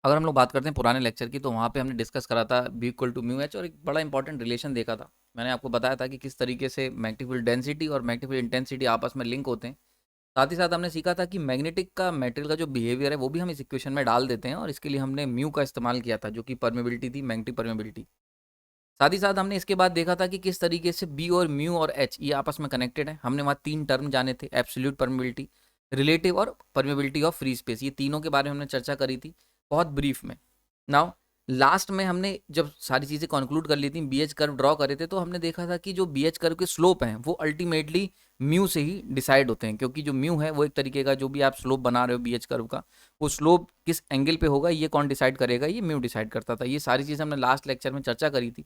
अगर हम लोग बात करते हैं पुराने लेक्चर की, तो वहाँ पे हमने डिस्कस करा था B equal to mu H और एक बड़ा इंपॉर्टेंट रिलेशन देखा था। मैंने आपको बताया था कि किस तरीके से मैग्नेटिक फील्ड डेंसिटी और मैग्नेटिक फील्ड इंटेंसिटी आपस में लिंक होते हैं। साथ ही साथ हमने सीखा था कि मैग्नेटिक का मटेरियल का जो बिहेवियर है वो भी हम इस इक्वेशन में डाल देते हैं, और इसके लिए हमने म्यू का इस्तेमाल किया था जो कि परमेबिलिटी थी, मैग्नेटिक परमेबिलिटी। साथ ही साथ हमने इसके बाद देखा था कि किस तरीके से बी और म्यू और एच ये आपस में कनेक्टेड है। हमने वहाँ 3 टर्म जाने थे, एब्सोल्यूट परमेबिलिटी, रिलेटिव और परमेबिलिटी ऑफ फ्री स्पेस। ये तीनों के बारे में हमने चर्चा करी थी बहुत ब्रीफ में। नाउ लास्ट में हमने जब सारी चीज़ें कंक्लूड कर ली थी, बी एच कर्व ड्रॉ करे थे, तो हमने देखा था कि जो बी एच कर्व के स्लोप हैं वो अल्टीमेटली म्यू से ही डिसाइड होते हैं, क्योंकि जो म्यू है वो एक तरीके का, जो भी आप स्लोप बना रहे हो बी एच कर्व का, वो स्लोप किस एंगल पे होगा ये कौन डिसाइड करेगा, ये म्यू डिसाइड करता था। ये सारी चीज़ हमने लास्ट लेक्चर में चर्चा करी थी।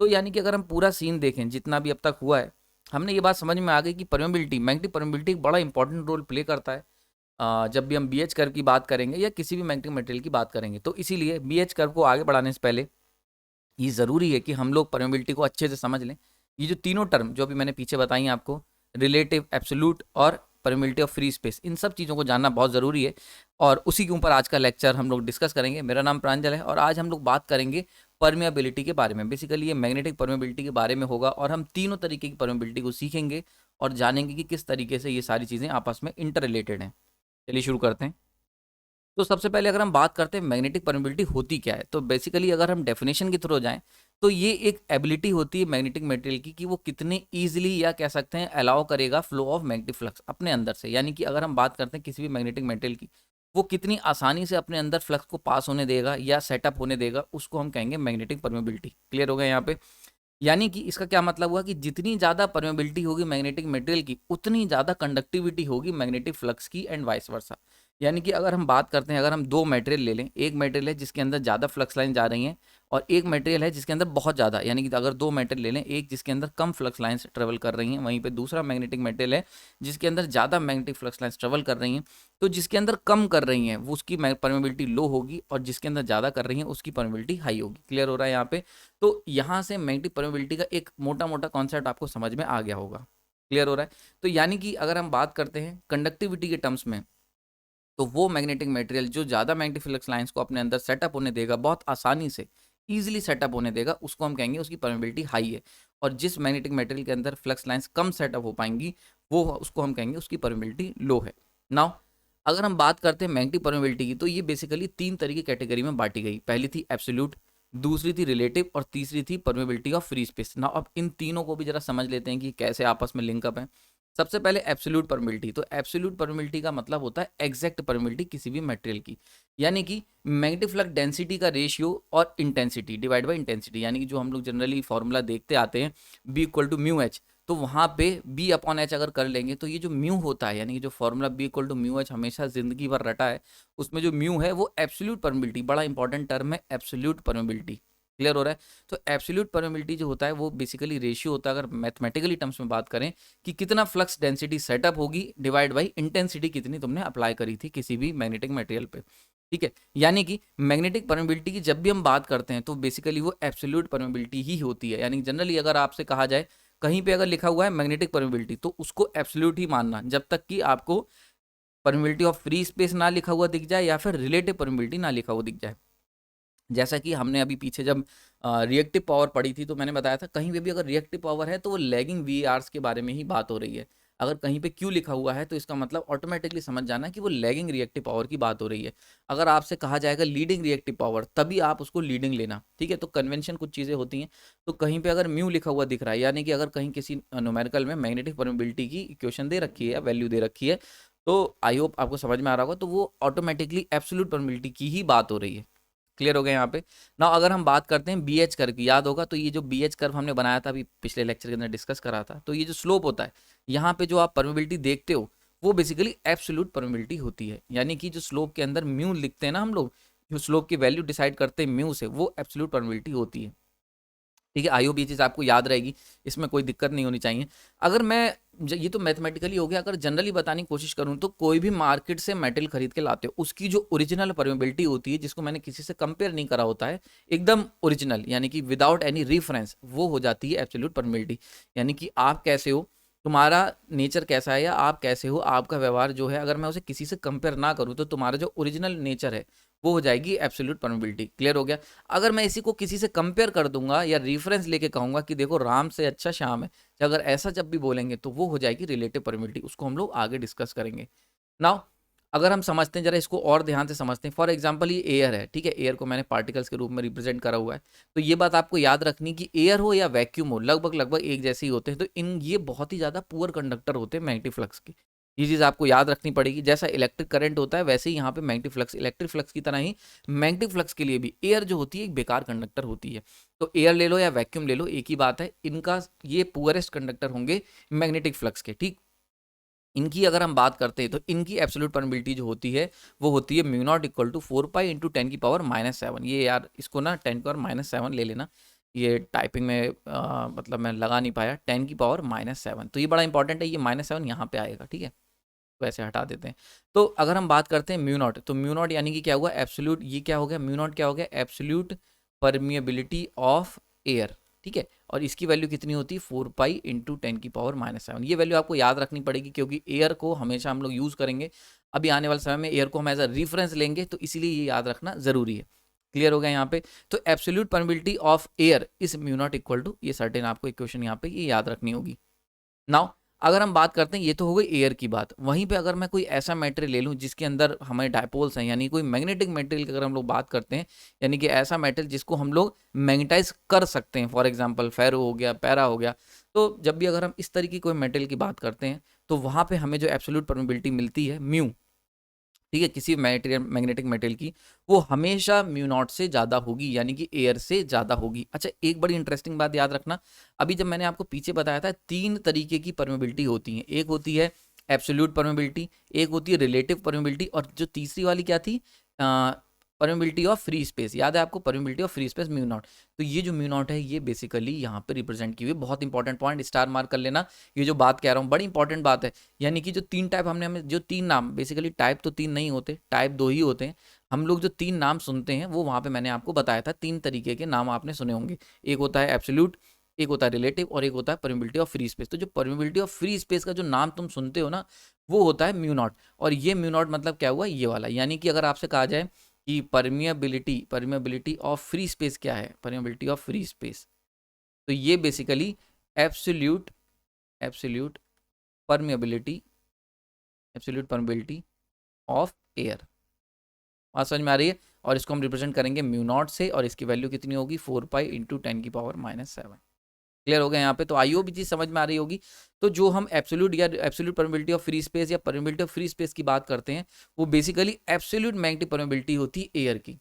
तो यानी कि अगर हम पूरा सीन देखें जितना भी अब तक हुआ है, हमने ये बात समझ में आ गई कि परमेबिलिटी, मैग्नेटिक परमेबिलिटी एक बड़ा इंपॉर्टेंट रोल प्ले करता है जब भी हम बी एच कर्व की बात करेंगे या किसी भी मैग्नेटिक मटेरियल की बात करेंगे। तो इसीलिए बी एच कर्व को आगे बढ़ाने से पहले ये ज़रूरी है कि हम लोग परमेबिलिटी को अच्छे से समझ लें। ये जो तीनों टर्म जो अभी मैंने पीछे बताई हैं आपको, रिलेटिव, एब्सोल्यूट और परमेबिलिटी ऑफ फ्री स्पेस, इन सब चीज़ों को जानना बहुत ज़रूरी है, और उसी के ऊपर आज का लेक्चर हम लोग डिस्कस करेंगे। मेरा नाम प्रांजल है और आज हम लोग बात करेंगे परमेबिलिटी के बारे में। बेसिकली ये मैग्नेटिक परमेबिलिटी के बारे में होगा, और हम तीनों तरीके की परमेबिलिटी को सीखेंगे और जानेंगे कि किस तरीके से ये सारी चीज़ें आपस में इंटर रिलेटेड हैं। चलिए शुरू करते हैं। तो सबसे पहले अगर हम बात करते हैं मैग्नेटिक परमेबिलिटी होती क्या है, तो बेसिकली अगर हम डेफिनेशन की थ्रू जाएं, तो ये एक एबिलिटी होती है मैग्नेटिक मटेरियल की कि वो कितने ईजिली या कह सकते हैं अलाउ करेगा फ्लो ऑफ मैग्नेटिक फ्लक्स अपने अंदर से। यानी कि अगर हम बात करते हैं किसी भी मैग्नेटिक मटेरियल की, वो कितनी आसानी से अपने अंदर फ्लक्स को पास होने देगा या सेटअप होने देगा, उसको हम कहेंगे मैग्नेटिक परमेबिलिटी। क्लियर हो गया यहाँ पे? यानी कि इसका क्या मतलब हुआ कि जितनी ज़्यादा परमेबिलिटी होगी मैग्नेटिक मटेरियल की, उतनी ज़्यादा कंडक्टिविटी होगी मैग्नेटिक फ्लक्स की, एंड वाइस वर्सा। यानी कि अगर हम बात करते हैं, अगर हम दो मटेरियल ले लें, एक मटेरियल है जिसके अंदर ज़्यादा फ्लक्स लाइन जा रही हैं, और एक मटेरियल है जिसके अंदर बहुत ज़्यादा, यानी कि अगर दो मटेरियल ले लें, एक जिसके अंदर कम फ्लक्स लाइन्स ट्रेवल कर रही हैं, वहीं पे दूसरा मैग्नेटिक मटेरियल है जिसके अंदर ज़्यादा मैग्नेटिक फ्लक्स लाइन्स ट्रेवल कर रही हैं, तो जिसके अंदर कम कर रही हैं वो उसकी परमेबिलिटी लो होगी, और जिसके अंदर ज़्यादा कर रही हैं उसकी परमेबिलिटी हाई होगी। क्लियर हो रहा है यहाँ पे? तो यहाँ से मैग्नेटिक परमेबिलिटी का एक मोटा मोटा कॉन्सेप्ट आपको समझ में आ गया होगा। क्लियर हो रहा है? तो यानी कि अगर हम बात करते हैं कंडक्टिविटी के टर्म्स में, तो वो मैग्नेटिक मटेरियल जो ज़्यादा मैग्नेटिक फ्लक्स लाइंस को अपने अंदर सेटअप होने देगा, बहुत आसानी से ईजिली सेटअप होने देगा, उसको हम कहेंगे उसकी परमेबिलिटी हाई है। और जिस मैग्नेटिक मटेरियल के अंदर फ्लक्स लाइंस कम सेटअप हो पाएंगी, वो उसको हम कहेंगे उसकी परमेबिलिटी लो है। नाउ अगर हम बात करते हैं मैग्नेटिक परमेबिलिटी की, तो ये बेसिकली तीन तरह की कैटेगरी में बांटी गई। पहली थी एब्सोल्यूट, दूसरी थी रिलेटिव, और तीसरी थी permeability of free space. Now अब इन तीनों को भी जरा समझ लेते हैं कि कैसे आपस में लिंकअप है। सबसे पहले एब्सोल्यूट परमिबिलिटी। तो एब्सोल्यूट परमिबिलिटी का मतलब होता है एग्जैक्ट परमिबिलिटी किसी भी मटेरियल की, यानी कि मैग्नेटिक फ्लक्स डेंसिटी का रेशियो और इंटेंसिटी डिवाइड बाय इंटेंसिटी। यानी कि जो हम लोग जनरली फॉर्मूला देखते आते हैं B equal to mu H, तो वहाँ पे बी अपॉन एच अगर कर लेंगे, तो ये जो म्यू होता है, यानी कि जो formula B equal to mu H हमेशा जिंदगी भर रटा है, उसमें जो म्यू है वो एब्सोल्यूट परमिबिलिटी, बड़ा इंपॉर्टेंट टर्म है एब्सोल्यूट परमिबिलिटी। क्लियर हो रहा है? तो एब्सोल्यूट परमिबिलिटी जो होता है वो बेसिकली रेशियो होता है, अगर मैथमेटिकली टर्म्स में बात करें, कि कितना फ्लक्स डेंसिटी सेटअप होगी डिवाइड बाई इंटेंसिटी कितनी तुमने अप्लाई करी थी किसी भी मैग्नेटिक मटेरियल पे। ठीक है? यानी कि मैग्नेटिक परमेबिलिटी की जब भी हम बात करते हैं, तो बेसिकली वो एब्सोल्यूट परमेबिलिटी ही होती है। यानी जनरली अगर आपसे कहा जाए कहीं पे अगर लिखा हुआ है मैग्नेटिक परमेबिलिटी, तो उसको एब्सोल्यूट ही मानना, जब तक कि आपको परमेबिलिटी ऑफ फ्री स्पेस ना लिखा हुआ दिख जाए या फिर रिलेटिव परमेबिलिटी ना लिखा हुआ दिख जाए। जैसा कि हमने अभी पीछे जब रिएक्टिव पावर पढ़ी थी, तो मैंने बताया था कहीं पे भी अगर रिएक्टिव पावर है तो वो लैगिंग वीआरस के बारे में ही बात हो रही है। अगर कहीं पे क्यू लिखा हुआ है तो इसका मतलब ऑटोमेटिकली समझ जाना कि वो लैगिंग रिएक्टिव पावर की बात हो रही है। अगर आपसे कहा जाएगा लीडिंग रिएक्टिव पावर, तभी आप उसको लीडिंग लेना। ठीक है? तो कन्वेंशन कुछ चीज़ें होती हैं। तो कहीं पे अगर म्यू लिखा हुआ दिख रहा है, यानी कि अगर कहीं किसी न्यूमेरिकल में मैग्नेटिक परमेबिलिटी की इक्वेशन दे रखी है या वैल्यू दे रखी है, तो आई होप आपको समझ में आ रहा होगा, तो वो ऑटोमेटिकली एब्सोल्यूट परमेबिलिटी की ही बात हो रही है। क्लियर हो गया यहाँ पे? ना अगर हम बात करते हैं बी एच कर्व की, याद होगा, तो ये जो बी एच कर्व हमने बनाया था अभी पिछले लेक्चर के अंदर डिस्कस करा था, तो ये जो स्लोप होता है, यहाँ पे जो आप परमेबिलिटी देखते हो, वो बेसिकली एब्सोल्यूट परमेबिलिटी होती है। यानी कि जो स्लोप के अंदर म्यू लिखते हैं ना हम लोग, जो स्लोप की वैल्यू डिसाइड करते हैं म्यू से, वो एब्सोल्यूट परमेबिलिटी होती है। ठीक है? आई होप ये चीज़ आपको याद रहेगी, इसमें कोई दिक्कत नहीं होनी चाहिए। अगर मैं ये तो मैथमेटिकली हो गया, अगर जनरली बताने की कोशिश करूं, तो कोई भी मार्केट से मेटल खरीद के लाते हो, उसकी जो ओरिजिनल परमेबिलिटी होती है, जिसको मैंने किसी से कंपेयर नहीं करा होता है, एकदम ओरिजिनल, यानी कि विदाउट एनी रेफरेंस, वो हो जाती है एब्सोल्यूट परमेबिलिटी। यानी कि आप कैसे हो, तुम्हारा नेचर कैसा है, या आप कैसे हो, आपका व्यवहार जो है, अगर मैं उसे किसी से कंपेयर ना करूँ, तो तुम्हारा जो ओरिजिनल नेचर है वो हो जाएगी एब्सोल्यूट परमेबिलिटी। क्लियर हो गया। अगर मैं इसी को किसी से कंपेयर कर दूंगा या रेफरेंस लेके कहूंगा कि देखो राम से अच्छा श्याम है, अगर ऐसा जब भी बोलेंगे तो वो हो जाएगी रिलेटिव परमेबिलिटी। उसको हम लोग आगे डिस्कस करेंगे। नाउ अगर हम समझते हैं, जरा इसको और ध्यान से समझते हैं। फॉर एग्जाम्पल ये एयर है, ठीक है, एयर को मैंने पार्टिकल्स के रूप में रिप्रेजेंट करा हुआ है। तो ये बात आपको याद रखनी कि एयर हो या वैक्यूम हो, लगभग लगभग एक जैसे ही होते हैं। तो इन ये बहुत ही ज़्यादा पुअर कंडक्टर होते हैं मैग्नेटिक फ्लक्स की। ये चीज़ आपको याद रखनी पड़ेगी। जैसा इलेक्ट्रिक करंट होता है वैसे ही यहाँ पे मैग्नेटिक फ्लक्स, इलेक्ट्रिक फ्लक्स की तरह ही मैग्नेटिक फ्लक्स के लिए भी एयर जो होती है एक बेकार कंडक्टर होती है। तो एयर ले लो या वैक्यूम ले लो, एक ही बात है, इनका ये पुअरेस्ट कंडक्टर होंगे मैग्नेटिक फ्लक्स के। ठीक, इनकी अगर हम बात करते हैं तो इनकी एब्सोल्यूट परमिबिलिटी जो होती है वो होती है mu naught equal to 4 pi into 10⁻⁷। ये यार इसको ना 10⁻⁷ ले लेना, ये टाइपिंग में मतलब मैं लगा नहीं पाया, 10⁻⁷। तो ये बड़ा इंपॉर्टेंट है, ये -7 यहाँ पे आएगा, ठीक है, तो ऐसे हटा देते हैं। तो अगर हम बात करते हैं म्यू नॉट, तो म्यू नॉट यानी कि क्या हुआ एब्सोल्यूट, ये क्या हो गया म्यू नॉट, क्या हो गया एब्सोल्यूट परमिएबिलिटी ऑफ एयर, ठीक है। और इसकी वैल्यू कितनी होती है 4 पाई इंटू 10⁻⁷। ये वैल्यू आपको याद रखनी पड़ेगी क्योंकि एयर को हमेशा हम लोग यूज़ करेंगे। अभी आने वाले समय में एयर को हम एज अ रेफरेंस लेंगे, तो इसीलिए ये याद रखना ज़रूरी है। क्लियर हो गया यहाँ पे। तो absolute permeability of air is mu naught equal to, ये सर्टेन आपको इक्वेशन यहाँ पे ये याद रखनी होगी। नाउ अगर हम बात करते हैं, ये तो हो गई एयर की बात। वहीं पे अगर मैं कोई ऐसा मेटेरियल ले लूँ जिसके अंदर हमारे डायपोल्स हैं, यानी कोई मैग्नेटिक मेटेरियल की अगर हम लोग बात करते हैं, यानी कि ऐसा मेटल जिसको हम लोग मैग्नेटाइज कर सकते हैं, फॉर एग्जांपल फेरो हो गया, पैरा हो गया। तो जब भी अगर हम इस तरीके कोई मेटल की बात करते हैं तो वहाँ पे हमें जो एब्सोल्यूट परमिबिलिटी मिलती है म्यू, ठीक है, किसी मैटेरियल मैग्नेटिक मेटल की, वो हमेशा म्यू नॉट से ज़्यादा होगी, यानी कि एयर से ज़्यादा होगी। अच्छा, एक बड़ी इंटरेस्टिंग बात याद रखना, अभी जब मैंने आपको पीछे बताया था 3 तरीके की परमिबिलिटी होती हैं, एक होती है एब्सोल्यूट परमिबिलिटी, एक होती है रिलेटिव परमिबिलिटी, और जो तीसरी वाली क्या थी, परमिबिलिटी ऑफ फ्री स्पेस। याद है आपको permeability of free space mu naught. तो ये जो म्यू नॉट है ये बेसिकली यहाँ पे रिप्रेजेंट की हुई, बहुत इंपॉर्टेंट पॉइंट, स्टार मार्क कर लेना। ये जो बात कह रहा हूँ बड़ी इंपॉर्टेंट बात है, यानी कि जो 3 टाइप हमने हमें जो 3 नाम, बेसिकली टाइप तो 3 नहीं होते, टाइप 2 ही होते हैं। हम लोग जो 3 नाम सुनते हैं वो वहाँ पे मैंने आपको बताया था, 3 तरीके के नाम आपने सुने होंगे। एक होता है एब्सोल्यूट, एक होता है रिलेटिव, और एक होता है परमिबिलिटी ऑफ फ्री स्पेस। तो जो परमिबिलिटी ऑफ फ्री स्पेस का जो नाम तुम सुनते हो ना, वो होता है म्यू नॉट। और ये म्यू नॉट मतलब क्या हुआ, ये वाला, यानी कि अगर आपसे कहा जाए कि परमिएबिलिटी ऑफ फ्री स्पेस क्या है, परमिएबिलिटी ऑफ फ्री स्पेस, तो ये basically absolute permeability of air. बात समझ में आ रही है। और इसको हम रिप्रेजेंट करेंगे म्यू नॉट से, और इसकी वैल्यू कितनी होगी 4 पाई इंटू 10⁻⁷। क्लियर हो गया यहाँ पे। तो आई भी चीज़ समझ में आ रही होगी। तो जो हम एब्सोल्यूट या absolute permeability of free space या परमिबिलिटी ऑफ फ्री स्पेस की बात करते हैं, वो बेसिकली एब्सोल्यूट मैग्नेटिक परमिबिलिटी होती है एयर की।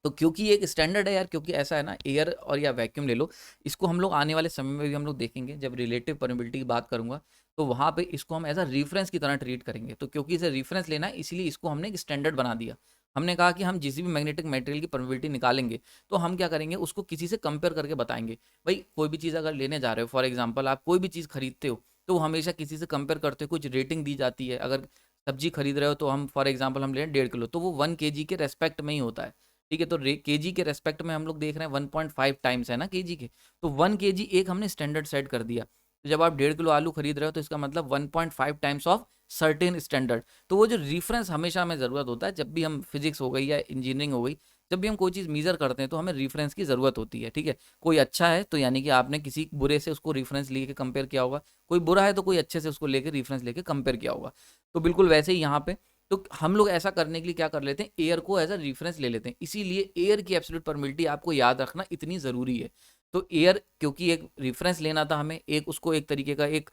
तो क्योंकि ये एक स्टैंडर्ड है यार, क्योंकि ऐसा है ना, एयर और या वैक्यूम ले लो, इसको हम लोग आने वाले समय में भी हम लोग देखेंगे, जब रिलेटिव परमिबिलिटी की बात करूंगा तो वहाँ पे इसको हम एज अ रेफरेंस की तरह ट्रीट करेंगे। तो क्योंकि इसे रेफरेंस लेना है, इसीलिए इसको हमने एक स्टैंडर्ड बना दिया। हमने कहा कि हम जिस भी मैग्नेटिक मटेरियल की परमिबिलिटी निकालेंगे तो हम क्या करेंगे, उसको किसी से कंपेयर करके बताएंगे। भाई कोई भी चीज़ अगर लेने जा रहे हो, फॉर एग्जाम्पल आप कोई भी चीज़ खरीदते हो तो हमेशा किसी से कंपेयर करते हो, कुछ रेटिंग दी जाती है। अगर सब्जी खरीद रहे हो तो हम फॉर एग्जाम्पल हम ले 1.5 किलो, तो वो 1 kg के रेस्पेक्ट में ही होता है। ठीक है, तो केजी के रेस्पेक्ट में हम लोग देख रहे हैं 1.5 टाइम्स है ना केजी के, तो 1 kg एक हमने स्टैंडर्ड सेट कर दिया। तो जब आप 1.5 किलो आलू खरीद रहे हो तो इसका मतलब 1.5 टाइम्स ऑफ सर्टेन स्टैंडर्ड। तो वो जो रेफरेंस हमेशा हमें ज़रूरत होता है, जब भी हम फिजिक्स हो गई या इंजीनियरिंग हो गई, जब भी हम कोई चीज़ मीज़र करते हैं तो हमें रेफरेंस की ज़रूरत होती है। ठीक है, कोई अच्छा है तो यानी कि आपने किसी बुरे से उसको रेफरेंस लेके कंपेयर किया होगा, कोई बुरा है तो कोई अच्छे से उसको लेके रेफरेंस लेके कंपेयर किया होगा। तो बिल्कुल वैसे ही यहाँ पे, तो हम लोग ऐसा करने के लिए क्या कर लेते हैं, एयर को एज अ रेफरेंस ले लेते हैं। इसीलिए एयर की एब्सोल्यूट परमिबिलिटी आपको याद रखना इतनी ज़रूरी है। तो एयर क्योंकि एक रेफरेंस लेना था हमें, एक उसको एक तरीके का एक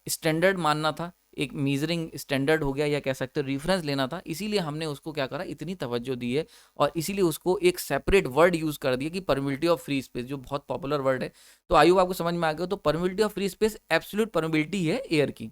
स्टैंडर्ड मानना था, एक मीजरिंग स्टैंडर्ड हो गया या कह सकते हो रेफरेंस लेना था, इसीलिए हमने उसको क्या करा, इतनी तवज्जो दी है। और इसीलिए उसको एक सेपरेट वर्ड यूज़ कर दिया कि परमिबिलिटी ऑफ फ्री स्पेस, जो बहुत पॉपुलर वर्ड है। तो आयु आपको समझ में आ गया। तो permeability of free space absolute permeability है एयर की।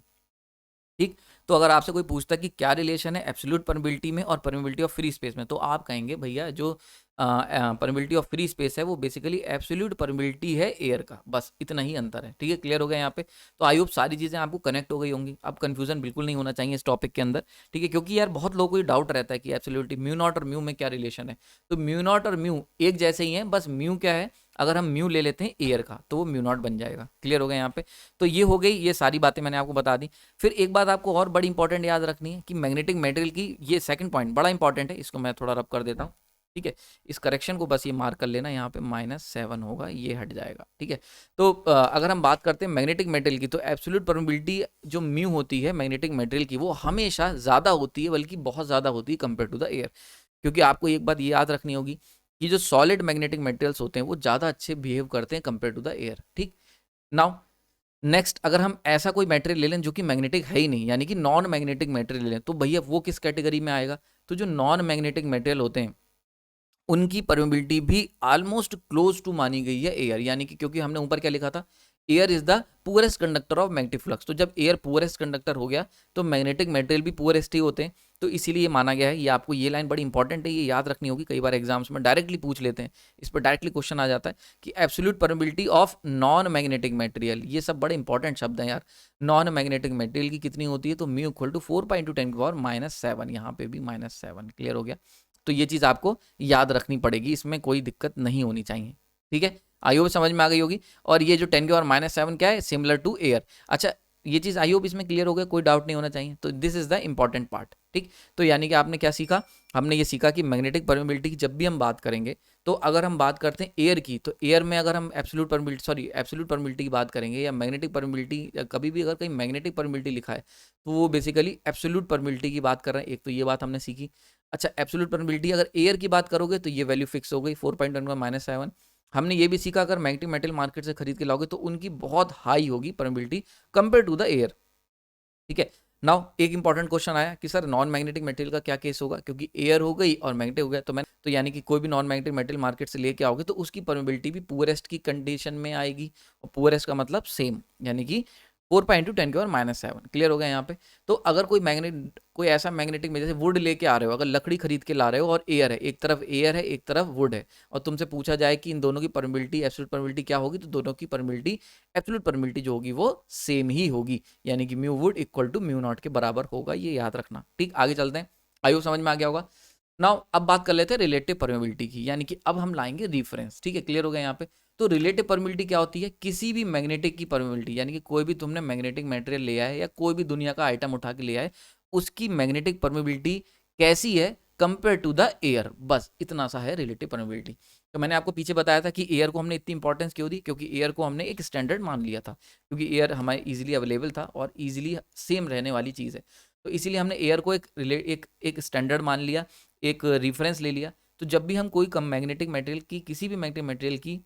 ठीक, तो अगर आपसे कोई पूछता कि क्या रिलेशन है एब्सोल्यूट परमिबिलिटी में और परमिबिलिटी ऑफ फ्री स्पेस में, तो आप कहेंगे भैया जो परमिबिलिटी ऑफ फ्री स्पेस है वो बेसिकली एब्सोल्यूट परमिबिलिटी है एयर का, बस इतना ही अंतर है। ठीक है, क्लियर हो गया यहाँ पे। तो आई होप सारी चीज़ें आपको कनेक्ट हो गई होंगी। अब कंफ्यूजन बिल्कुल नहीं होना चाहिए इस टॉपिक के अंदर। ठीक है, क्योंकि यार बहुत लोगों को ये डाउट रहता है कि एब्सोल्यूटली म्यू नॉट और म्यू में क्या रिलेशन है। तो म्यू नॉट और म्यू एक जैसे ही हैं, बस म्यू क्या है, अगर हम म्यू ले लेते हैं एयर का तो वो म्यू नॉट बन जाएगा। क्लियर हो गया यहाँ पे। तो ये हो गई, ये सारी बातें मैंने आपको बता दी। फिर एक बात आपको और बड़ी इंपॉर्टेंट याद रखनी है कि मैग्नेटिक मटेरियल की, ये सेकंड पॉइंट बड़ा इंपॉर्टेंट है, इसको मैं थोड़ा रब कर देता हूँ, ठीक है। इस करेक्शन को बस ये मार्क कर लेना, यहाँ पे -7 होगा, ये हट जाएगा, ठीक है। तो अगर हम बात करते हैं मैग्नेटिक मटेरियल की, तो एब्सोल्यूट परमिबिलिटी जो म्यू होती है मैग्नेटिक मटेरियल की, वो हमेशा ज़्यादा होती है, बल्कि बहुत ज़्यादा होती है कंपेयर टू द एयर। क्योंकि आपको एक बात ये याद रखनी होगी कि जो सॉलिड मैग्नेटिक मटेरियल्स होते हैं वो ज़्यादा अच्छे बिहेव करते हैं कंपेयर टू द एयर, ठीक। नाउ नेक्स्ट, अगर हम ऐसा कोई मटेरियल ले लें जो कि मैग्नेटिक है ही नहीं, यानी कि नॉन मैग्नेटिक मटेरियल ले लें, तो भैया वो किस कैटेगरी में आएगा? तो जो नॉन मैग्नेटिक मटेरियल होते हैं उनकी परमिबिलिटी भी ऑलमोस्ट क्लोज टू मानी गई है एयर, यानी कि क्योंकि हमने ऊपर क्या लिखा था, air is the poorest conductor of magnetic flux. तो जब एयर पुअरेस्ट कंडक्टर हो गया तो मैग्नेटिक मटेरियल भी पुअरेस्ट ही होते हैं, तो इसीलिए ये माना गया है। ये आपको ये लाइन बड़ी इंपॉर्टेंट है, ये याद रखनी होगी, कई बार एग्जाम्स में डायरेक्टली पूछ लेते हैं, इस पर डायरेक्टली क्वेश्चन आ जाता है कि absolute permeability of non magnetic material, ये सब बड़े इंपॉर्टेंट शब्द हैं यार। नॉन मैग्नेटिक मटेरियल की कितनी होती है? तो म्यू इक्वल टू 4 × 10⁻⁷, यहाँ पे भी -7। क्लियर हो गया। तो ये चीज़ आपको याद रखनी पड़ेगी, इसमें कोई दिक्कत नहीं होनी चाहिए, ठीक है। आई होप समझ में आ गई होगी। और ये जो 10⁻⁷ क्या है? Similar to air. अच्छा, ये चीज़ आई होप इसमें क्लियर हो गया, कोई डाउट नहीं होना चाहिए। तो this is the important part, ठीक। तो यानी कि आपने क्या सीखा? हमने ये सीखा कि मैग्नेटिक परमिबिलिटी की जब भी हम बात करेंगे, तो अगर हम बात करते हैं एयर की, तो एयर में अगर हम एब्सोल्यूट परमिबिलिटी की बात करेंगे या मैग्नेटिक परमिबिलिटी, या कभी भी अगर कहीं मैग्नेटिक परमिबिलिटी लिखा है तो वो बेसिकली एब्सोल्यूट परमिबिलिटी की बात कर रहे हैं। एक तो ये बात हमने सीखी। अच्छा, एब्सोल्यूट परमिबिलिटी अगर एयर की बात करोगे तो ये वैल्यू फिक्स हो गई 4 × 10⁻⁷। हमने ये भी सीखा अगर मैग्नेटिक मेटल मार्केट से खरीद के लाओगे तो उनकी बहुत हाई होगी permeability compare to the air, ठीक है। नाउ एक इंपॉर्टेंट क्वेश्चन आया कि सर नॉन मैग्नेटिक मेटेरियल का क्या केस होगा, क्योंकि एयर हो गई और मैग्नेटिक हो गया, तो यानी कि कोई भी नॉन मैग्नेटिक मेटेरियल मार्केट से लेके आओगे तो उसकी परमिबिलिटी भी पुअरेस्ट की कंडीशन में आएगी। और पुअरेस्ट का मतलब सेम, यानी कि 4 × 10⁻⁷। क्लियर हो गया यहाँ पे। तो अगर कोई ऐसा मैग्नेटिक में, जैसे वुड लेके आ रहे हो, अगर लकड़ी खरीद के ला रहे हो और एयर है, एक तरफ एयर है एक तरफ वुड है, और तुमसे पूछा जाए कि इन दोनों की परमिबिलिटी, एब्सोल्यूट परमिबिलिटी क्या होगी, तो दोनों की परमिबिलिटी, एब्सोल्यूट परमिबिलिटी जो होगी वो सेम ही होगी, यानी कि mu would equal to mu naught के बराबर होगा, ये याद रखना, ठीक। आगे चलते हैं, आयु समझ में आ गया होगा। नाउ अब बात कर लेते हैं रिलेटिव परमिबिलिटी की, यानी कि अब हम लाएंगे रिफरेंस, ठीक है। क्लियर हो गया यहाँ पे। तो रिलेटिव परमिबिलिटी क्या होती है? किसी भी मैग्नेटिक की परमिबिलिटी, यानी कि कोई भी तुमने मैग्नेटिक मटेरियल ले आए या कोई भी दुनिया का आइटम उठा के ले आए, उसकी मैग्नेटिक परमिबिलिटी कैसी है कंपेयर टू द एयर, बस इतना सा है रिलेटिव परमिबिलिटी। तो मैंने आपको पीछे बताया था कि एयर को हमने इतनी इंपॉर्टेंस क्यों दी, क्योंकि एयर को हमने एक स्टैंडर्ड मान लिया था, क्योंकि एयर हमारे इजीली अवेलेबल था और इजीली सेम रहने वाली चीज़ है। तो इसीलिए हमने एयर को एक स्टैंडर्ड मान लिया, एक रेफरेंस ले लिया। तो जब भी हम कोई कम मैग्नेटिक मटेरियल की, किसी भी मैग्नेटिक मटेरियल की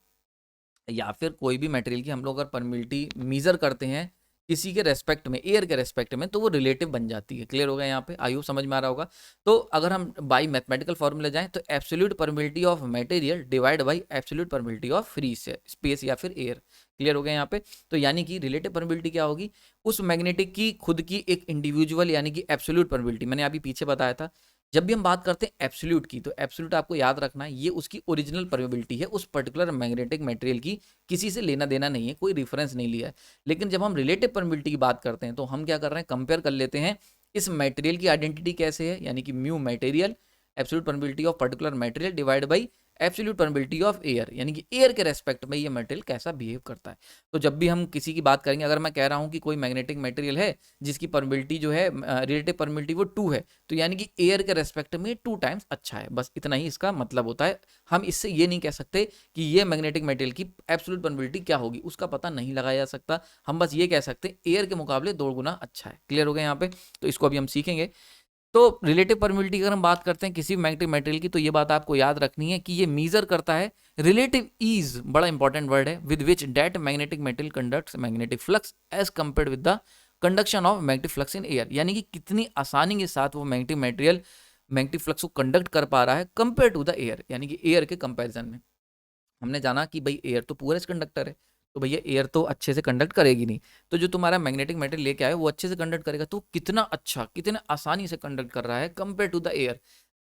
या फिर कोई भी मटेरियल की हम लोग अगर परमिबिलिटी मीजर करते हैं किसी के रेस्पेक्ट में, एयर के रेस्पेक्ट में, तो वो रिलेटिव बन जाती है। क्लियर हो गया यहाँ पे? आयु समझ में आ रहा होगा। तो अगर हम बाई मैथमेटिकल फॉर्मूला जाएं तो absolute permeability of material divide by absolute permeability of free space या फिर एयर। क्लियर हो गया यहाँ पे। तो यानी कि रिलेटिव परमिबिलिटी क्या होगी? उस मैग्नेटिक की खुद की एक इंडिविजुअल, यानी कि एब्सोल्यूट परमिबिलिटी, मैंने अभी पीछे बताया था। जब भी हम बात करते हैं एब्सोल्यूट की, तो एब्सोल्यूट आपको याद रखना है ये उसकी ओरिजिनल परमिबिलिटी है उस पर्टिकुलर मैग्नेटिक मटेरियल की, किसी से लेना देना नहीं है, कोई रेफरेंस नहीं लिया है। लेकिन जब हम रिलेटिव परमिबिलिटी की बात करते हैं तो हम क्या कर रहे हैं? कंपेयर कर लेते हैं इस मटेरियल की आइडेंटिटी कैसे है, यानी कि mu material absolute permeability of particular material divide by absolute permeability of air, यानी कि एयर के रेस्पेक्ट में ये मटेरियल कैसा बिहेव करता है। तो जब भी हम किसी की बात करेंगे, अगर मैं कह रहा हूं कि कोई मैग्नेटिक मटेरियल है जिसकी परमिबिलिटी जो है, रिलेटिव परमिबिलिटी वो 2 है, तो यानी कि एयर के रेस्पेक्ट में 2 टाइम्स अच्छा है, बस इतना ही इसका मतलब होता है। हम इससे ये नहीं कह सकते कि ये मैग्नेटिक मटेरियल की एब्सोल्यूट परमिबिलिटी क्या होगी, उसका पता नहीं लगाया जा सकता। हम बस ये कह सकते हैं एयर के मुकाबले 2 गुना अच्छा है। क्लियर हो गया यहाँ पे? तो इसको अभी हम सीखेंगे। तो रिलेटिव परमिबिलिटी अगर हम बात करते हैं किसी मैग्नेटिक मटेरियल की, तो ये बात आपको याद रखनी है कि ये मीजर करता है रिलेटिव ईज, बड़ा इंपॉर्टेंट वर्ड है, with which that magnetic material conducts magnetic flux as compared with the conduction of magnetic flux in air, यानी कि कितनी आसानी के साथ वो मैग्नेटिक मटेरियल मैग्नेटिक फ्लक्स को कंडक्ट कर पा रहा है कंपेयर टू द एयर, यानी कि एयर के कंपेरिजन में। हमने जाना कि भाई एयर तो पूरा कंडक्टर है, तो भैया एयर तो अच्छे से कंडक्ट करेगी नहीं, तो जो तुम्हारा मैग्नेटिक मटेरियल लेके आए वो अच्छे से कंडक्ट करेगा। तो कितना अच्छा, कितने आसानी से कंडक्ट कर रहा है compare to the air,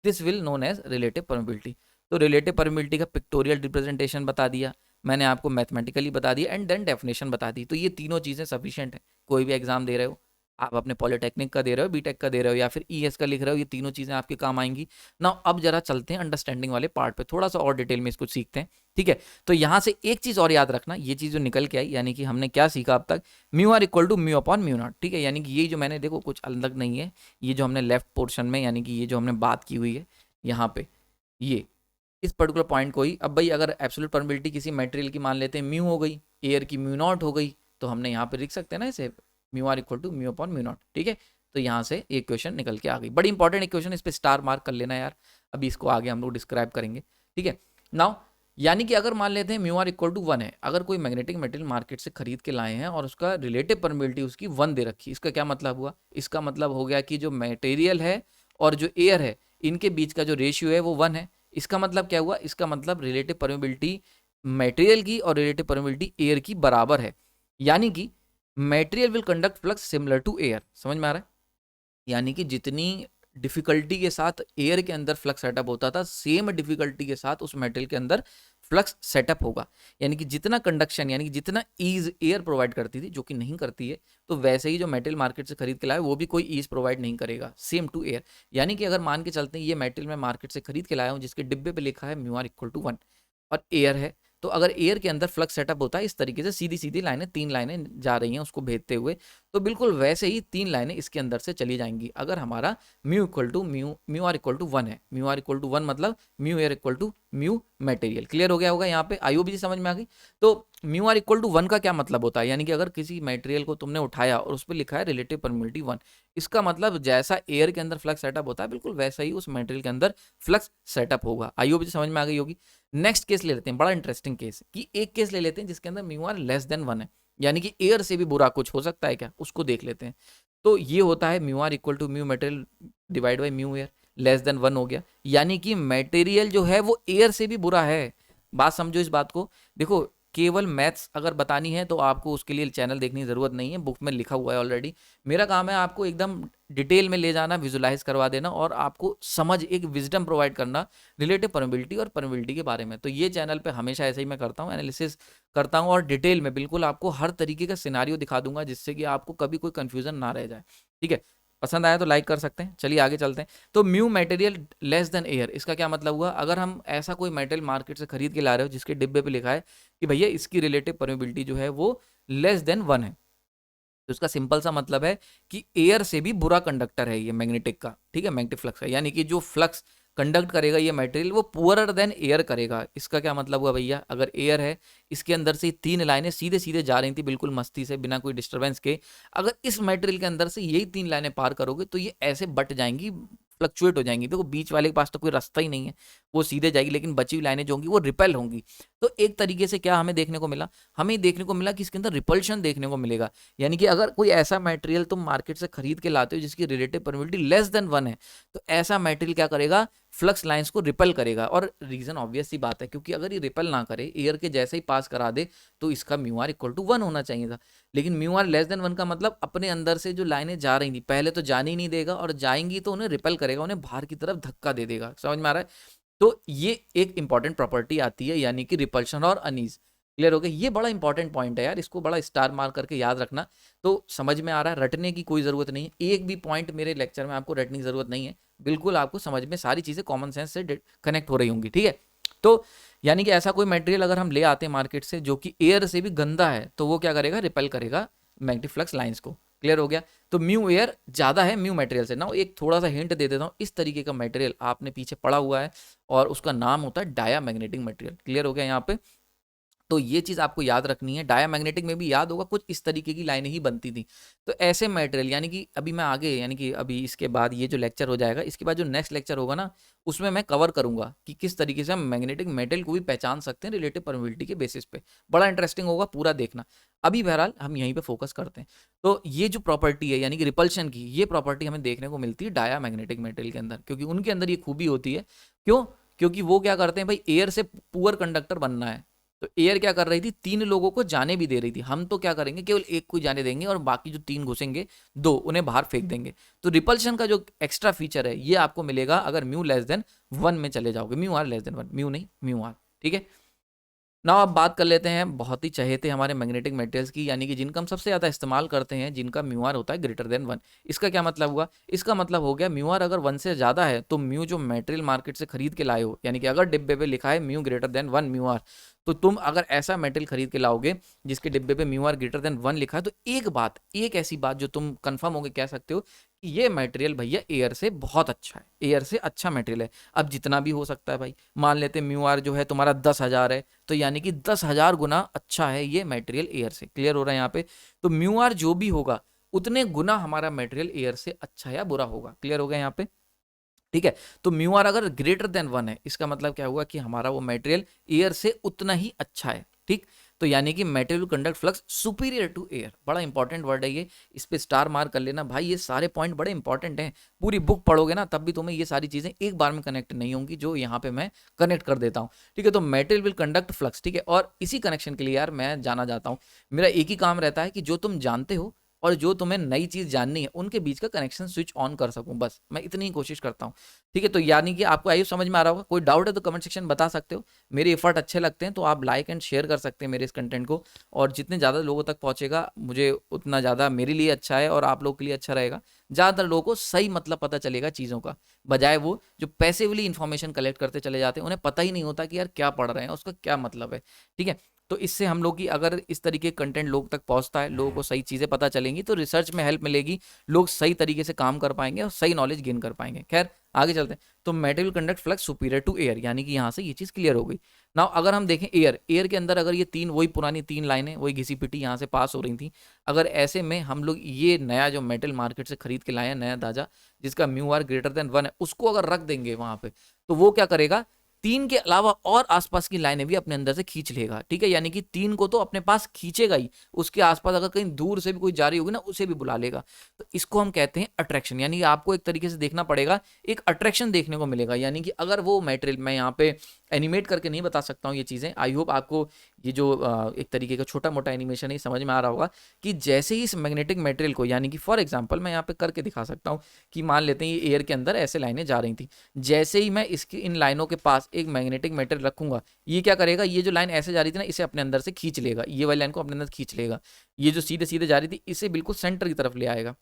this will known as relative permeability. तो रिलेटिव परमिबिलिटी का पिक्टोरियल रिप्रेजेंटेशन बता दिया मैंने आपको, मैथमेटिकली बता दिया, एंड देन डेफिनेशन बता दी। तो ये तीनों चीज़ें सफिशिएंट है, कोई भी एग्जाम दे रहे हो आप अपने पॉलिटेक्निक का दे रहे हो, बीटेक का दे रहे हो, या फिर ईएस का लिख रहे हो, ये तीनों चीज़ें आपके काम आएंगी ना। अब जरा चलते हैं अंडरस्टैंडिंग वाले पार्ट पे, थोड़ा सा और डिटेल में इसको सीखते हैं, ठीक है। तो यहाँ से एक चीज़ और याद रखना, ये चीज़ जो निकल के आई, यानी कि हमने क्या सीखा अब तक, mu R equal to mu upon mu naught, ठीक है। यानी कि ये जो मैंने, देखो कुछ अलग नहीं है, ये जो हमने लेफ्ट पोर्शन में, यानी कि ये जो हमने बात की हुई है यहाँ पे, ये इस पर्टिकुलर पॉइंट को ही, अब भाई अगर एब्सोल्यूट परमिबिलिटी किसी मटेरियल की मान लेते हैं म्यू हो गई, एयर की म्यू नॉट हो गई, तो हमने यहाँ पे लिख सकते हैं ना इसे mu R equal to mu upon mu naught, ठीक है। तो यहाँ से एक क्वेश्चन निकल के आ गई, बड़ी इंपॉर्टेंट इक्वेशन, इस पे स्टार मार्क कर लेना यार, अभी इसको आगे हम लोग डिस्क्राइब करेंगे, ठीक है। नाउ यानी कि अगर मान लेते हैं म्यू आर इक्वल टू 1 है, अगर कोई मैग्नेटिक मटेरियल मार्केट से खरीद के लाए हैं और उसका रिलेटिव परमिबिलिटी उसकी 1 दे रखी, इसका क्या मतलब हुआ, इसका मतलब हो गया कि जो मटेरियल है और जो एयर है, इनके बीच का जो रेशियो है वो 1 है। इसका मतलब क्या हुआ, इसका मतलब रिलेटिव परमिबिलिटी मटेरियल की और रिलेटिव परमिबिलिटी एयर की बराबर है, यानी कि material will conduct flux similar to air, समझ में आ रहा है। यानी कि जितनी डिफिकल्टी के साथ एयर के अंदर फ्लक्स सेटअप होता था, सेम डिफिकल्टी के साथ उस मेटेरियल के अंदर फ्लक्स सेटअप होगा। यानी कि जितना कंडक्शन, यानी कि जितना ईज एयर प्रोवाइड करती थी, जो कि नहीं करती है, तो वैसे ही जो मेटेरियल मार्केट से खरीद के लाए वो भी कोई ईज प्रोवाइड नहीं करेगा, सेम टू एयर। यानी कि अगर मान के चलते हैं ये मेटेरियल मैं मार्केट से खरीद के लाया हूँ जिसके डिब्बे पे लिखा है म्यू आर इक्वल टू 1 और एयर है, तो अगर एयर के अंदर फ्लक्स सेटअप होता है इस तरीके से, सीधी सीधी लाइनें, 3 लाइनें जा रही हैं उसको भेजते हुए, तो बिल्कुल वैसे ही 3 लाइनें इसके अंदर से चली जाएंगी अगर हमारा mu equal to mu R equal to 1 है। म्यू आर इक्वल टू 1 मतलब mu air equal to mu material. Clear हो गया होगा यहाँ पे, आईओबी जी समझ में आ गई। तो म्यू आर इक्वल टू 1 का क्या मतलब होता है, यानी कि अगर किसी मटेरियल को तुमने उठाया और उस पर लिखा है रिलेटिव परमिबिलिटी 1, इसका मतलब जैसा एयर के अंदर फ्लक्स सेटअप होता है बिल्कुल वैसा ही उस मटेरियल के अंदर फ्लक्स सेटअप होगा। आईओबी जी समझ में आ गई होगी। नेक्स्ट केस ले लेते हैं, बड़ा इंटरेस्टिंग केस, कि एक केस ले लेते हैं जिसके अंदर म्यू आर लेस देन 1 है, यानी कि एयर से भी बुरा कुछ हो सकता है क्या, उसको देख लेते हैं। तो ये होता है mu R equal to mu material divide by mu air, less than 1 हो गया, यानी कि मटेरियल जो है वो एयर से भी बुरा है। बात समझो इस बात को, देखो केवल मैथ्स अगर बतानी है तो आपको उसके लिए चैनल देखने की जरूरत नहीं है, बुक में लिखा हुआ है ऑलरेडी। मेरा काम है आपको एकदम डिटेल में ले जाना, विजुलाइज करवा देना और आपको समझ, एक विजडम प्रोवाइड करना रिलेटिव परमिबिलिटी और परमिबिलिटी के बारे में। तो ये चैनल पे हमेशा ऐसे ही मैं करता हूँ, एनालिसिस करता हूँ और डिटेल में बिल्कुल आपको हर तरीके का सिनारियो दिखा दूंगा जिससे कि आपको कभी कोई कंफ्यूजन ना रह जाए, ठीक है। पसंद आया तो लाइक कर सकते हैं। चलिए आगे चलते हैं। तो mu material less than air, इसका क्या मतलब हुआ, अगर हम ऐसा कोई मटेरियल मार्केट से खरीद के ला रहे हो जिसके डिब्बे पे लिखा है कि भैया इसकी रिलेटिव परमिबिलिटी जो है वो लेस देन 1 है, तो इसका सिंपल सा मतलब है कि एयर से भी बुरा कंडक्टर है ये मैग्नेटिक का, ठीक है, मैग्नेटिक फ्लक्स का, यानी कि जो फ्लक्स कंडक्ट करेगा ये मटेरियल वो पुअरर देन एयर करेगा। इसका क्या मतलब हुआ भैया, अगर एयर है, इसके अंदर से 3 लाइनें सीधे सीधे जा रही थी बिल्कुल मस्ती से बिना कोई डिस्टर्बेंस के, अगर इस मटेरियल के अंदर से यही 3 लाइनें पार करोगे तो ये ऐसे बट जाएंगी, फ्लक्चुएट हो जाएंगी। देखो बीच वाले के पास तो कोई रास्ता ही नहीं है, वो सीधे जाएगी, लेकिन बची हुई लाइनें जो होंगी वो रिपेल होंगी। तो एक तरीके से क्या हमें देखने को मिला, हमें देखने को मिला कि इसके अंदर रिपल्शन देखने को मिलेगा। यानी कि अगर कोई ऐसा मटेरियल तुम मार्केट से खरीद के लाते हो जिसकी रिलेटिव परमिबिलिटी लेस देन 1 है, तो ऐसा मटेरियल क्या करेगा, फ्लक्स लाइंस को रिपेल करेगा। और रीजन ऑब्वियस सी बात है, क्योंकि अगर ये रिपेल ना करे, एयर के जैसे ही पास करा दे, तो इसका म्यू आर इक्वल टू 1 होना चाहिए था। लेकिन म्यू आर लेस देन 1 का मतलब अपने अंदर से जो लाइनें जा रही थी पहले तो जाने ही नहीं देगा, और जाएंगी तो उन्हें रिपेल करेगा, उन्हें बाहर की तरफ धक्का दे देगा। समझ में आ रहा है। तो ये एक इंपॉर्टेंट प्रॉपर्टी आती है, यानी कि रिपल्शन और अनीज। क्लियर हो गया, ये बड़ा इंपॉर्टेंट पॉइंट है यार, इसको बड़ा स्टार मार करके याद रखना। तो समझ में आ रहा है, रटने की कोई ज़रूरत नहीं है, एक भी पॉइंट मेरे लेक्चर में आपको रटने की ज़रूरत नहीं है, बिल्कुल आपको समझ में सारी चीज़ें कॉमन सेंस से कनेक्ट हो रही होंगी, ठीक है। तो यानी कि ऐसा कोई मटेरियल अगर हम ले आते हैं मार्केट से जो कि एयर से भी गंदा है, तो वो क्या करेगा, रिपेल करेगा मैग्नेटिक फ्लक्स लाइंस को। क्लियर हो गया। तो म्यू एयर ज़्यादा है म्यू मटेरियल से ना। एक थोड़ा सा हिंट दे देता हूँ, इस तरीके का मटेरियल आपने पीछे पढ़ा हुआ है और उसका नाम होता है डायामैग्नेटिक मटेरियल। क्लियर हो गया यहाँ पे। तो ये चीज़ आपको याद रखनी है। डायामैग्नेटिक में भी याद होगा कुछ इस तरीके की लाइनें ही बनती थी। तो ऐसे मटेरियल, यानी कि अभी मैं आगे, यानी कि अभी इसके बाद ये जो लेक्चर हो जाएगा, इसके बाद जो नेक्स्ट लेक्चर होगा ना, उसमें मैं कवर करूंगा कि किस तरीके से हम मैग्नेटिक मेटल को भी पहचान सकते हैं रिलेटिव परमिबिलिटी के बेसिस पे। बड़ा इंटरेस्टिंग होगा, पूरा देखना। अभी बहरहाल हम यहीं पे फोकस करते हैं। तो ये जो प्रॉपर्टी है यानी कि रिपल्शन की, ये प्रॉपर्टी हमें देखने को मिलती है डायामैग्नेटिक मेटल के अंदर, क्योंकि उनके अंदर ये खूबी होती है। क्यों? क्योंकि वो क्या करते हैं भाई, एयर से पुअर कंडक्टर बनना है, तो एयर क्या कर रही थी, 3 लोगों को जाने भी दे रही थी। हम तो क्या करेंगे, केवल एक को जाने देंगे और बाकी जो 3 घुसेंगे 2 उन्हें बाहर फेंक देंगे। तो रिपल्शन का जो एक्स्ट्रा फीचर है ये आपको मिलेगा अगर म्यू लेस देन 1 में चले जाओगे। Mu R less than 1, mu नहीं म्यू आर, ठीक है। ना अब बात कर लेते हैं बहुत ही चहेते हमारे मैग्नेटिक मटेरियल्स की, यानी कि जिनका हम सबसे ज़्यादा इस्तेमाल करते हैं, जिनका म्यू आर होता है ग्रेटर देन 1। इसका क्या मतलब हुआ? इसका मतलब हो गया म्यू आर अगर 1 से ज़्यादा है तो म्यू जो मटेरियल मार्केट से खरीद के लाए हो, यानी कि अगर डिब्बे पे लिखा है mu greater than 1 mu R, तो तुम अगर ऐसा मटेरियल खरीद के लाओगे जिसके डिब्बे पे म्यू आर ग्रेटर देन 1 लिखा है, तो एक ऐसी बात जो तुम कंफर्म होकर कह सकते हो कि ये मटेरियल भैया एयर से बहुत अच्छा है, एयर से अच्छा मटेरियल है। अब जितना भी हो सकता है भाई, मान लेते म्यू आर जो है तुम्हारा 10,000 है, तो यानी कि 10,000 गुना अच्छा है ये मटेरियल एयर से। क्लियर हो रहा है यहाँ पे? तो म्यू आर जो भी होगा उतने गुना हमारा मटेरियल एयर से अच्छा या बुरा होगा। क्लियर हो गया यहाँ पे? ठीक है, तो म्यू आर अगर ग्रेटर देन 1 है, इसका मतलब क्या हुआ कि हमारा वो मटेरियल एयर से उतना ही अच्छा है। ठीक, तो यानी कि material conduct flux superior to air, बड़ा इंपॉर्टेंट वर्ड है ये, इस पे स्टार मार्क कर लेना भाई। ये सारे पॉइंट बड़े इंपॉर्टेंट हैं, पूरी बुक पढ़ोगे ना तब भी तुम्हें ये सारी चीजें एक बार में कनेक्ट नहीं होंगी, जो यहाँ पे मैं कनेक्ट कर देता हूँ। ठीक है, तो मटेरियल विल कंडक्ट फ्लक्स। ठीक है, और इसी कनेक्शन के लिए यार मैं जाना जाता हूँ, मेरा एक ही काम रहता है कि जो तुम जानते हो और जो तुम्हें नई चीज जाननी है उनके बीच का कनेक्शन स्विच ऑन कर सकूं, बस मैं इतनी ही कोशिश करता हूं। ठीक है, तो यानी कि आपको आइए समझ में आ रहा होगा। कोई डाउट है तो कमेंट सेक्शन बता सकते हो। मेरे एफर्ट अच्छे लगते हैं तो आप लाइक एंड शेयर कर सकते हैं मेरे इस कंटेंट को, और जितने ज़्यादा लोगों तक पहुंचेगा मुझे उतना ज़्यादा मेरे लिए अच्छा है और आप लोग के लिए अच्छा रहेगा। ज़्यादातर लोगों को सही मतलब पता चलेगा चीज़ों का, बजाय वो जो पैसिवली इन्फॉर्मेशन कलेक्ट करते चले जाते हैं, उन्हें पता ही नहीं होता कि यार क्या पढ़ रहे हैं, उसका क्या मतलब है। ठीक है, तो इससे हम लोग की अगर इस तरीके कंटेंट लोग तक पहुंचता है, लोगों को सही चीज़ें पता चलेंगी, तो रिसर्च में हेल्प मिलेगी, लोग सही तरीके से काम कर पाएंगे और सही नॉलेज गेन कर पाएंगे। खैर आगे चलते हैं। तो metal conduct flux superior to air, यानी कि यहाँ से ये चीज़ क्लियर हो गई। नाउ अगर हम देखें एयर के अंदर अगर ये तीन वही पुरानी तीन लाइनें वही घिसी पिटी यहाँ से पास हो रही थी, अगर ऐसे में हम लोग ये नया जो मेटल मार्केट से खरीद के लाए हैं, नया ताजा, जिसका म्यू आर ग्रेटर देन 1 है, उसको अगर रख देंगे वहां पे, तो वो क्या करेगा, तीन के अलावा और आसपास की लाइनें भी अपने अंदर से खींच लेगा। ठीक है, यानी कि तीन को तो अपने पास खींचेगा ही, उसके आसपास अगर कहीं दूर से भी कोई जा रही होगी ना, उसे भी बुला लेगा। तो इसको हम कहते हैं अट्रैक्शन, यानी कि आपको एक तरीके से देखना पड़ेगा, एक अट्रैक्शन देखने को मिलेगा। यानी कि अगर वो मटेरियल, मैं यहाँ पे एनिमेट करके नहीं बता सकता हूँ ये चीज़ें, आई होप आपको ये जो एक तरीके का छोटा मोटा एनिमेशन है समझ में आ रहा होगा, कि जैसे ही इस मैग्नेटिक मटेरियल को, यानी कि फॉर एग्जांपल मैं यहाँ पे करके दिखा सकता हूँ कि मान लेते हैं ये एयर के अंदर ऐसे लाइनें जा रही थी, जैसे ही मैं इसकी इन लाइनों के पास एक मैग्नेटिक मटेरियल रखूंगा, ये क्या करेगा, ये जो लाइन ऐसे जा रही थी ना, इसे अपने अंदर से खींच लेगा, ये वाली लाइन को अपने अंदर खींच लेगा, ये जो सीधे सीधे जा रही थी इसे बिल्कुल सेंटर की तरफ ले आएगा।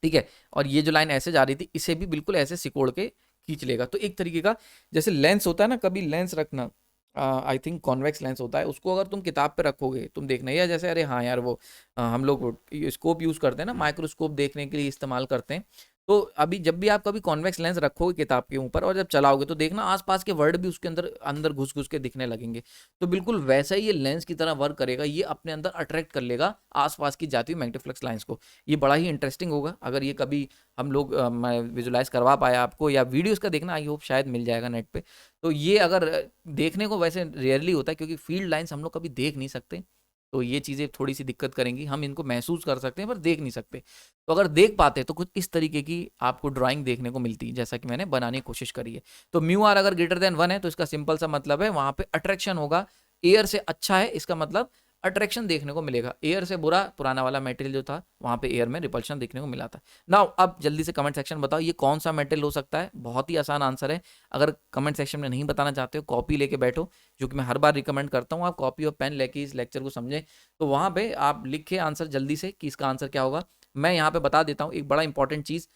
ठीक है, और ये जो लाइन ऐसे जा रही थी इसे भी बिल्कुल ऐसे सिकोड़ के खींच लेगा। तो एक तरीके का जैसे लेंस होता है ना, कभी लेंस रखना, आई थिंक कॉन्वेक्स लेंस होता है, उसको अगर तुम किताब पे रखोगे तुम देखना, या जैसे अरे हाँ यार वो हम लोग स्कोप यूज़ करते हैं ना, माइक्रोस्कोप देखने के लिए इस्तेमाल करते हैं, तो अभी जब भी आप कभी कॉन्वेक्स लेंस रखोगे किताब के ऊपर और जब चलाओगे तो देखना आसपास के वर्ड भी उसके अंदर अंदर घुस घुस के दिखने लगेंगे। तो बिल्कुल वैसा ही ये लेंस की तरह वर्क करेगा, ये अपने अंदर अट्रैक्ट कर लेगा आसपास की जाती हुई मैग्नेटिक फ्लक्स लाइंस को। ये बड़ा ही इंटरेस्टिंग होगा अगर ये कभी हम लोग मैं विजुलाइज करवा पाया आपको, या वीडियोस का देखना आई होप शायद मिल जाएगा नेट पे। तो ये अगर देखने को वैसे रेयरली होता है क्योंकि फील्ड लाइंस हम लोग कभी देख नहीं सकते, तो ये चीज़ें थोड़ी सी दिक्कत करेंगी, हम इनको महसूस कर सकते हैं पर देख नहीं सकते। तो अगर देख पाते तो कुछ इस तरीके की आपको ड्राइंग देखने को मिलती है, जैसा कि मैंने बनाने की कोशिश करी है। तो म्यू आर अगर ग्रेटर देन 1 है तो इसका सिंपल सा मतलब है वहां पे अट्रैक्शन होगा, एयर से अच्छा है इसका मतलब अट्रैक्शन देखने को मिलेगा, एयर से बुरा पुराना वाला मटेरियल जो था वहां पे एयर में रिपल्शन देखने को मिला था। नाउ अब जल्दी से कमेंट सेक्शन बताओ ये कौन सा मटेरियल हो सकता है, बहुत ही आसान आंसर है। अगर कमेंट सेक्शन में नहीं बताना चाहते हो कॉपी लेके बैठो, जो कि मैं हर बार रिकमेंड करता हूँ, आप कॉपी और पेन लेके इस लेक्चर को समझें, तो वहां पे आप लिखे आंसर जल्दी से कि इसका आंसर क्या होगा। मैं यहाँ पे बता देता हूँ एक बड़ा इंपॉर्टेंट चीज,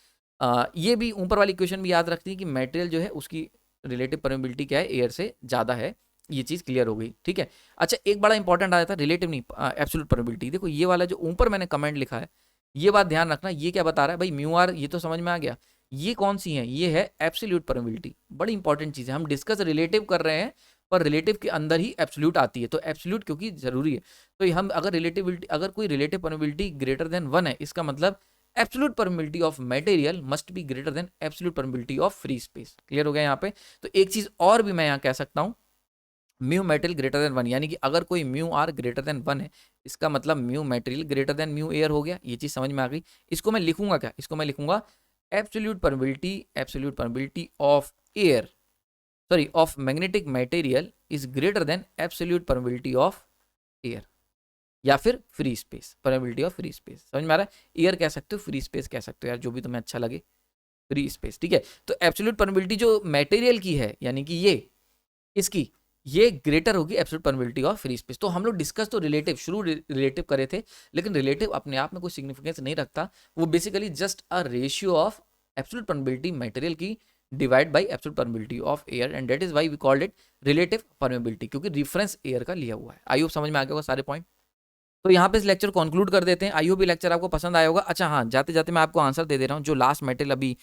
ये भी ऊपर वाली क्वेश्चन भी याद रखती है कि मटेरियल जो है उसकी रिलेटिव परमेबिलिटी क्या है, एयर से ज्यादा है, ये चीज क्लियर हो गई। ठीक है, अच्छा एक बड़ा इंपॉर्टेंट आ जाता है रिलेटिव नहीं एब्सोल्यूट परमेबिलिटी। देखो ये वाला जो ऊपर मैंने कमेंट लिखा है, ये बात ध्यान रखना, ये क्या बता रहा है भाई, म्यू आर ये तो समझ में आ गया, ये कौन सी है, ये है एब्सोल्यूट परमेबिलिटी। बड़ी इंपॉर्टेंट चीज है, हम डिस्कस रिलेटिव कर रहे हैं पर रिलेटिव के अंदर ही एब्सोल्यूट आती है, तो एब्सोल्यूट क्योंकि जरूरी है, तो हम अगर रिलेटिविटी अगर कोई रिलेटिव परमेबिलिटी ग्रेटर देन 1 है, इसका मतलब absolute permeability of material must be greater than absolute permeability of free space. Clear हो गया यहाँ पे? तो एक चीज और भी मैं यहाँ कह सकता हूँ, म्यू मेटेरियल ग्रेटर देन 1, यानी कि अगर कोई म्यू आर ग्रेटर देन 1 है, इसका मतलब mu material greater than mu air हो गया। ये चीज समझ में आ गई। इसको मैं लिखूंगा क्या, इसको मैं लिखूंगा absolute permeability of air, sorry of magnetic material is greater than absolute permeability of air, या फिर free space, permeability of free space. समझ में आ रहा है? एयर कह सकते हो, फ्री स्पेस कह सकते हो, यार जो भी तुम्हें अच्छा लगे, फ्री स्पेस। ठीक है, तो एब्सोल्यूट परमेबिलिटी जो मटेरियल की है, यानी कि ये इसकी, ये ग्रेटर होगी absolute permeability of free space. तो हम लोग डिस्कस तो रिलेटिव शुरू रिलेटिव करे थे, लेकिन रिलेटिव अपने आप में कोई सिग्निफिकेंस नहीं रखता, वो basically just a ratio of absolute permeability material की divide by absolute permeability of air, and that is why we called it relative permeability, क्योंकि रिफरेंस एयर का लिया हुआ है। आई होप समझ में आ गया होगा सारे पॉइंट। तो यहाँ पे इस लेक्चर को कंक्लूड कर देते हैं। आई होप ये लेक्चर आपको पसंद आया होगा। अच्छा हाँ, जाते जाते मैं आपको आंसर दे दे रहा हूँ। जो लास्ट मेटेरियल अभी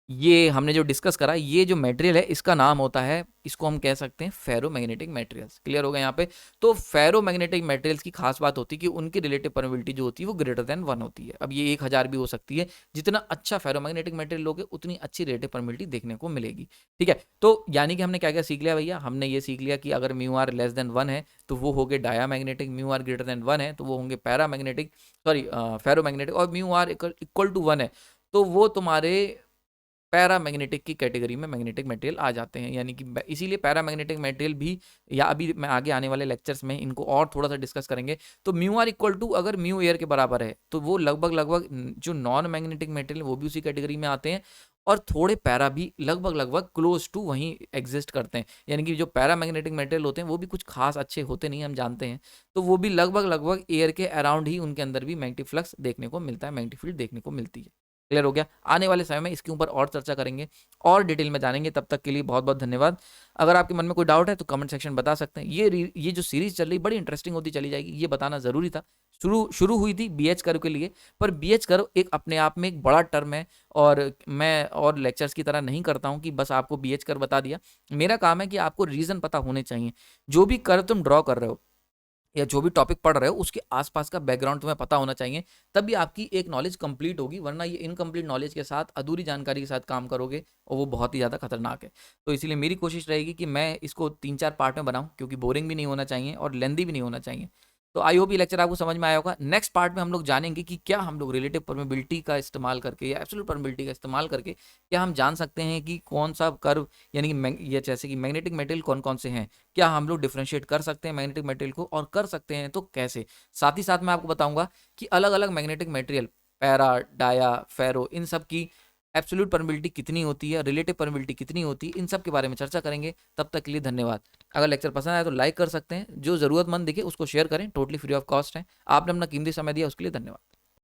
ये हमने जो डिस्कस करा, ये जो मटेरियल है इसका नाम होता है, इसको हम कह सकते हैं फेरोमैग्नेटिक मटेरियल्स। क्लियर होगा यहाँ पे। तो फेरोमैग्नेटिक मटेरियल्स की खास बात होती है कि उनकी रिलेटिव परमिबिलिटी जो होती है वो ग्रेटर देन 1 होती है। अब ये 1000 भी हो सकती है। जितना अच्छा फेरोमैग्नेटिक मटेरियल लोगे उतनी अच्छी रिलेटिव परमिबिलिटी देखने को मिलेगी। ठीक है, तो यानी कि हमने क्या क्या सीख लिया भैया? हमने ये सीख लिया कि अगर म्यू आर लेस देन 1 है तो वो हो गए diamagnetic, mu R greater than 1 है तो वो होंगे पैरामैग्नेटिक, सॉरी फेरोमैग्नेटिक, और म्यू आर इक्वल टू 1 है तो वो तुम्हारे पैरामैग्नेटिक की कैटेगरी में मैग्नेटिक मटेरियल आ जाते हैं। यानी कि इसीलिए पैरामैग्नेटिक मटेरियल भी, या अभी मैं आगे आने वाले लेक्चर्स में इनको और थोड़ा सा डिस्कस करेंगे। तो म्यू आर इक्वल टू अगर म्यू एयर के बराबर है तो वो लगभग जो नॉन मैग्नेटिक मटेरियल वो भी उसी कैटेगरी में आते हैं, और थोड़े पैरा भी लगभग क्लोज टू वहीं एग्जिस्ट करते हैं। यानी कि जो पैरामैग्नेटिक मटेरियल होते हैं वो भी कुछ खास अच्छे होते नहीं, हम जानते हैं। तो वो भी लगभग एयर के अराउंड ही उनके अंदर भी मैग्नेटिक फ्लक्स देखने को मिलता है, मैग्नेटिक फील्ड देखने को मिलती है। क्लियर हो गया। आने वाले समय में इसके ऊपर और चर्चा करेंगे और डिटेल में जानेंगे। तब तक के लिए बहुत बहुत धन्यवाद। अगर आपके मन में कोई डाउट है तो कमेंट सेक्शन बता सकते हैं। ये जो सीरीज चल रही बड़ी इंटरेस्टिंग होती चली जाएगी, ये बताना जरूरी था। शुरू हुई थी बीएच कर्व के लिए, पर बीएच कर्व एक अपने आप में एक बड़ा टर्म है, और मैं और लेक्चर्स की तरह नहीं करता हूं कि बस आपको बीएच कर्व बता दिया। मेरा काम है कि आपको रीजन पता होने चाहिए। जो भी कर्व तुम ड्रॉ कर रहे हो या जो भी टॉपिक पढ़ रहे हो उसके आसपास का बैकग्राउंड तुम्हें पता होना चाहिए, तभी आपकी एक नॉलेज कंप्लीट होगी। वरना ये इनकम्प्लीट नॉलेज के साथ, अधूरी जानकारी के साथ काम करोगे और वो बहुत ही ज़्यादा खतरनाक है। तो इसीलिए मेरी कोशिश रहेगी कि मैं इसको 3-4 पार्ट में बनाऊं, क्योंकि बोरिंग भी नहीं होना चाहिए और लेंदी भी नहीं होना चाहिए। तो आई होप ये लेक्चर आपको समझ में आया होगा। नेक्स्ट पार्ट में हम लोग जानेंगे कि क्या हम लोग रिलेटिव परमेबिलिटी का इस्तेमाल करके या एब्सोल्यूट परमेबिलिटी का इस्तेमाल करके क्या हम जान सकते हैं कि कौन सा कर्व, यानी कि ये जैसे कि मैग्नेटिक मटेरियल कौन कौन से हैं, क्या हम लोग डिफरेंशिएट कर सकते हैं मैग्नेटिक मटेरियल को, और कर सकते हैं तो कैसे। साथ ही साथ मैं आपको बताऊंगा कि अलग अलग मैग्नेटिक मटेरियल, पैरा, डाया, फेरो, इन सब की एब्सोल्यूट परमिबिलिटी कितनी होती है, रिलेटिव परमिबिलिटी कितनी होती है, इन सब के बारे में चर्चा करेंगे। तब तक के लिए धन्यवाद। अगर लेक्चर पसंद आया तो लाइक कर सकते हैं, जो ज़रूरतमंद दिखे उसको शेयर करें, टोटली फ्री ऑफ कॉस्ट है। आपने अपना कीमती समय दिया उसके लिए धन्यवाद।